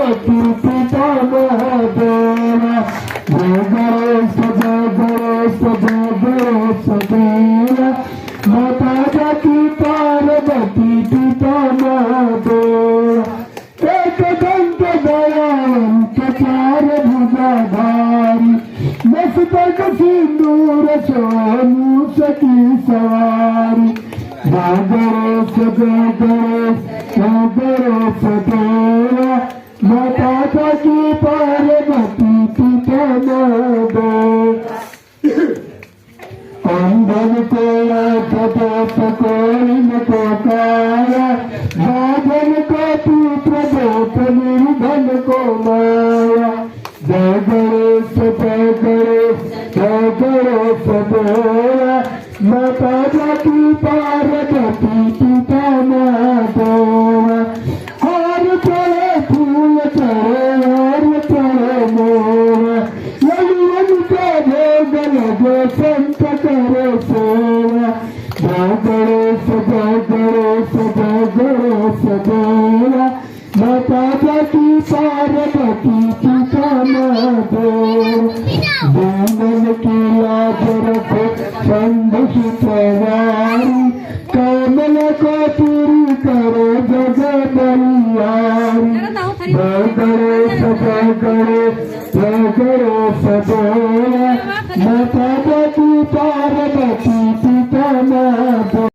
पार्वती पिता महादेवा जय गणेश जय गणेश जय गणेश देवा माता जाकी पार्वती पिता महादेवा एक दंत दयावंत चार भुजाधारी मस्तक सिंदूर सोनू सखी सवारी जय गणेश जय गणेश जय गणेश देवा माता जाकी पार्वती पिता महादेवा अंधन को प्रदोष कोई न को काया भाजन को पुत्र दोष निर्धन को माया जय गणेश जय गणेश जय गणेश देवा माता जाकी पार्वती पिता महादेवा हार चढ़े फूल चढ़े हार चढ़े मोरा ललिवन के भोग लगे संत करे सेवा जय गणेश जय गणेश जय गणेश देवा माता जाकी पार्वती पिता महादेवा जीवन की लाज रखो संदेश सवारी कमल को पूरी करो जगह बलियारी जय गणेश जय गणेश जय गणेश देवा माता जाकी पार्वती पिता महादेवा।